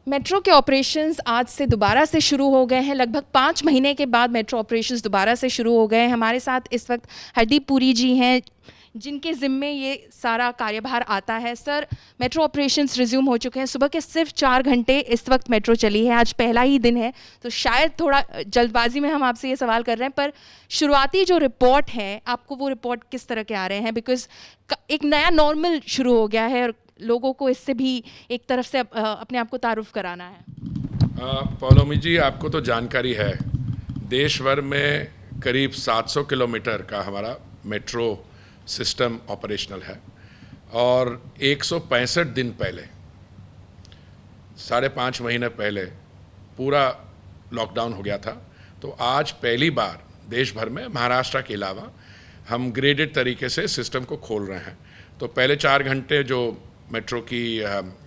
Metro के operations आज से दोबारा से शुरू हो गए हैं। लगभग 5 महीने के बाद मेट्रो ऑपरेशंस दोबारा से शुरू हो गए हैं। हमारे साथ इस वक्त हरदीप पुरी जी हैं, जिनके ज़िम्मे ये सारा कार्यभार आता है। सर, मेट्रो ऑपरेशंस रिज्यूम हो चुके हैं। सुबह के सिर्फ 4 घंटे इस वक्त मेट्रो चली है। आज पहला ही दिन है, तो शायद थोड़ा जल्दबाजी में हम आपसे ये सवाल कर रहे हैं, पर शुरुआती जो रिपोर्ट है, आपको वो रिपोर्ट किस तरह के आ रहे हैं? बिकॉज एक नया नॉर्मल शुरू हो गया है और लोगों को इससे भी एक तरफ से अपने आप को तारुफ कराना है। पौलोमी जी, आपको तो जानकारी है, देश भर में करीब 700 किलोमीटर का हमारा मेट्रो सिस्टम ऑपरेशनल है और 165 दिन पहले, 5.5 महीने पहले पूरा लॉकडाउन हो गया था। तो आज पहली बार देश भर में, महाराष्ट्र के अलावा, हम ग्रेडेड तरीके से सिस्टम को खोल रहे हैं। तो पहले 4 घंटे जो मेट्रो की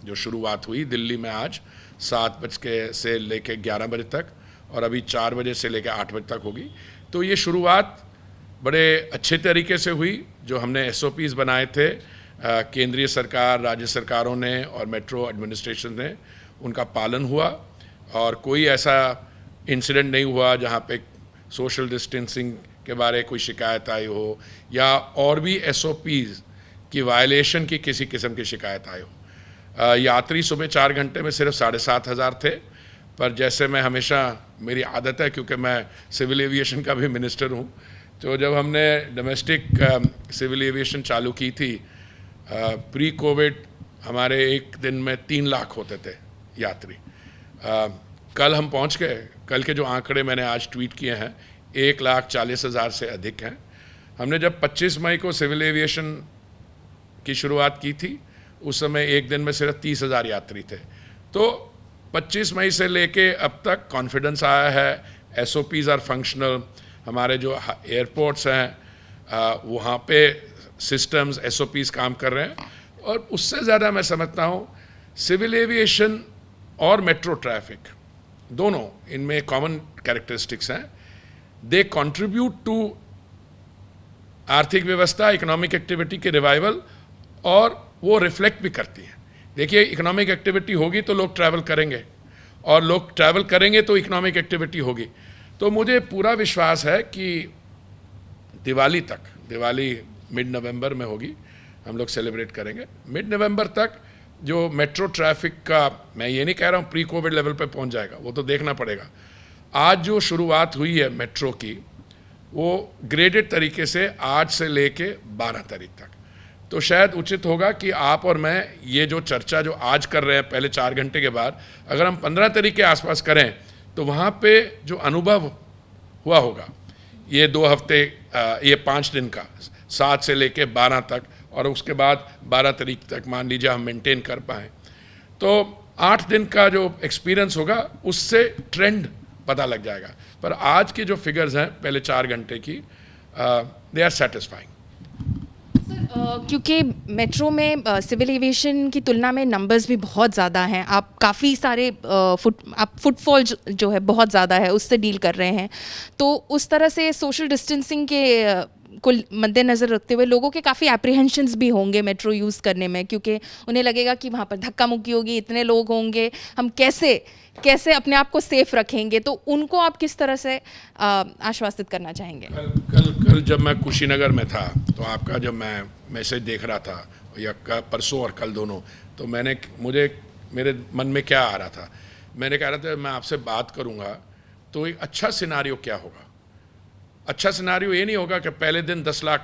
जो शुरुआत हुई दिल्ली में आज 7 बजे से लेकर 11 बजे तक, और अभी 4 बजे से लेकर 8 बजे तक होगी। तो ये शुरुआत बड़े अच्छे तरीके से हुई। जो हमने SOPs बनाए थे, केंद्रीय सरकार, राज्य सरकारों ने और मेट्रो एडमिनिस्ट्रेशन ने, उनका पालन हुआ और कोई ऐसा इंसिडेंट नहीं हुआ जहाँ पे सोशल डिस्टेंसिंग के बारे कोई शिकायत आई हो या और भी SOPs की वायलेशन की किसी किस्म की शिकायत आई हो। यात्री सुबह 4 घंटे में सिर्फ 7,500 थे, पर जैसे मैं हमेशा, मेरी आदत है क्योंकि मैं सिविल एविएशन का भी मिनिस्टर हूँ, तो जब हमने डोमेस्टिक सिविल एविएशन चालू की थी, प्री कोविड हमारे एक दिन में 3 लाख होते थे यात्री। कल हम पहुँच गए, कल के जो आंकड़े मैंने आज ट्वीट किए हैं, 1,40,000 से अधिक हैं। हमने जब 25 मई को सिविल एविएशन की शुरुआत की थी, उस समय एक दिन में सिर्फ 30,000 यात्री थे। तो 25 मई से लेके अब तक कॉन्फिडेंस आया है। SOPs are functional. हमारे जो एयरपोर्ट्स हैं वहाँ पे सिस्टम्स, SOPs काम कर रहे हैं। और उससे ज़्यादा मैं समझता हूँ सिविल एविएशन और मेट्रो ट्रैफिक दोनों, इनमें कॉमन कैरेक्टरिस्टिक्स हैं। दे कंट्रीब्यूट टू आर्थिक व्यवस्था, इकोनॉमिक एक्टिविटी के रिवाइवल, और वो रिफ्लेक्ट भी करती है। देखिए, इकोनॉमिक एक्टिविटी होगी तो लोग ट्रैवल करेंगे, और लोग ट्रैवल करेंगे तो इकोनॉमिक एक्टिविटी होगी। तो मुझे पूरा विश्वास है कि दिवाली तक, दिवाली मिड नवंबर में होगी, हम लोग सेलिब्रेट करेंगे। मिड नवंबर तक जो मेट्रो ट्रैफिक का, मैं ये नहीं कह रहा हूँ प्री कोविड लेवल पे पहुँच जाएगा, वो तो देखना पड़ेगा। आज जो शुरुआत हुई है मेट्रो की, वो ग्रेडेड तरीके से आज से लेके 12 तारीख तक। तो शायद उचित होगा कि आप और मैं ये जो चर्चा जो आज कर रहे हैं पहले 4 घंटे के बाद, अगर हम 15 तारीख के आसपास करें तो वहाँ पे जो अनुभव हुआ होगा ये 2 हफ्ते, ये 5 दिन का, 7 से लेके 12 तक, और उसके बाद 12 तारीख तक मान लीजिए हम मेंटेन कर पाएँ, तो 8 दिन का जो एक्सपीरियंस होगा उससे ट्रेंड पता लग जाएगा। पर आज की जो फिगर्स हैं पहले 4 घंटे की, दे आर सेटिस्फाइंग। क्योंकि मेट्रो में सिविल एविएशन की तुलना में नंबर्स भी बहुत ज़्यादा हैं। आप काफ़ी सारे फुटफॉल जो है बहुत ज़्यादा है, उससे डील कर रहे हैं। तो उस तरह से सोशल डिस्टेंसिंग के को मद्देनज़र रखते हुए लोगों के काफ़ी एप्रीहेंशंस भी होंगे मेट्रो यूज़ करने में, क्योंकि उन्हें लगेगा कि वहाँ पर धक्का मुक्की होगी, इतने लोग होंगे, हम कैसे अपने आप को सेफ रखेंगे। तो उनको आप किस तरह से आश्वासित करना चाहेंगे? कल जब मैं कुशीनगर में था, तो आपका जब मैं मैसेज देख रहा था, या परसों और कल दोनों, तो मेरे मन में क्या आ रहा था, मैंने कह रहा था मैं आपसे बात करूँगा तो एक अच्छा सिनारियो क्या होगा। अच्छा सिनारियो ये नहीं होगा कि पहले दिन 10 लाख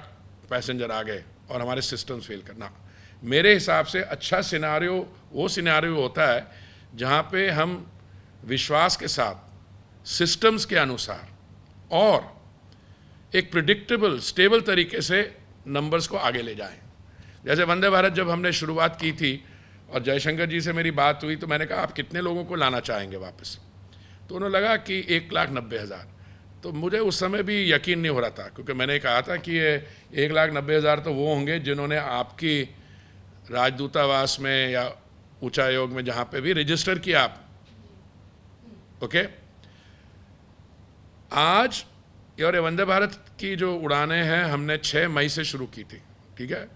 पैसेंजर आ गए और हमारे सिस्टम्स फेल करना। मेरे हिसाब से अच्छा सिनारियो वो सिनारियो होता है जहाँ पे हम विश्वास के साथ सिस्टम्स के अनुसार और एक प्रिडिक्टेबल, स्टेबल तरीके से नंबर्स को आगे ले जाएं। जैसे वंदे भारत जब हमने शुरुआत की थी और जयशंकर जी से मेरी बात हुई, तो मैंने कहा आप कितने लोगों को लाना चाहेंगे वापस, तो उन्होंने लगा कि 1,90,000। तो मुझे उस समय भी यकीन नहीं हो रहा था, क्योंकि मैंने कहा था कि ये 1,90,000 तो वो होंगे जिन्होंने आपकी राजदूतावास में या उच्चायोग में जहाँ पे भी रजिस्टर किया आप, ओके। आज और वंदे भारत की जो उड़ानें हैं हमने 6 मई से शुरू की थी, ठीक है।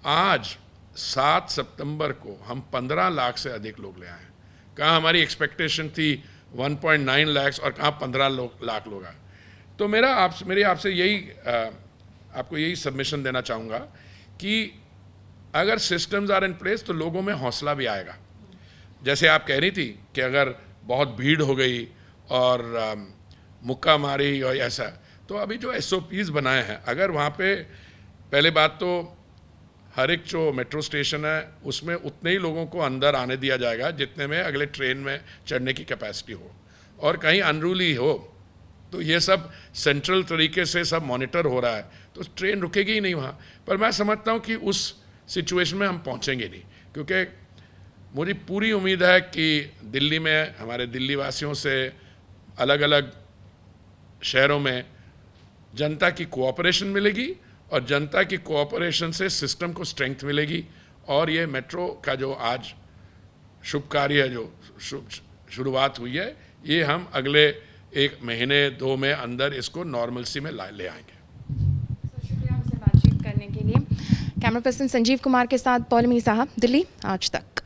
आज 7 सितंबर को हम 15 लाख से अधिक लोग ले आए हैं। कहाँ हमारी एक्सपेक्टेशन थी 1.9 लाख और कहाँ 15 लाख लोग आए। तो मेरी आपसे यही आपको यही सबमिशन देना चाहूँगा कि अगर सिस्टम्स आर इन प्लेस तो लोगों में हौसला भी आएगा। जैसे आप कह रही थी कि अगर बहुत भीड़ हो गई और मुक्का मारी और ऐसा, तो अभी जो SOPs बनाए हैं, अगर वहाँ पे पहले बात तो हर एक जो मेट्रो स्टेशन है उसमें उतने ही लोगों को अंदर आने दिया जाएगा जितने में अगले ट्रेन में चढ़ने की कैपेसिटी हो, और कहीं अनरूली हो तो ये सब सेंट्रल तरीके से सब मॉनिटर हो रहा है तो ट्रेन रुकेगी ही नहीं वहाँ। पर मैं समझता हूँ कि उस सिचुएशन में हम पहुँचेंगे नहीं, क्योंकि मुझे पूरी उम्मीद है कि दिल्ली में हमारे दिल्ली वासियों से अलग अलग शहरों में जनता की कोऑपरेशन मिलेगी और जनता की कोऑपरेशन से सिस्टम को स्ट्रेंथ मिलेगी, और ये मेट्रो का जो आज शुभ कार्य जो शुरुआत हुई है, ये हम अगले 1 महीने 2 में अंदर इसको नॉर्मलसी में ले आएंगे। शुक्रिया हमसे बातचीत करने के लिए। कैमरा पर्सन संजीव कुमार के साथ पौलमी साहब, दिल्ली आज तक।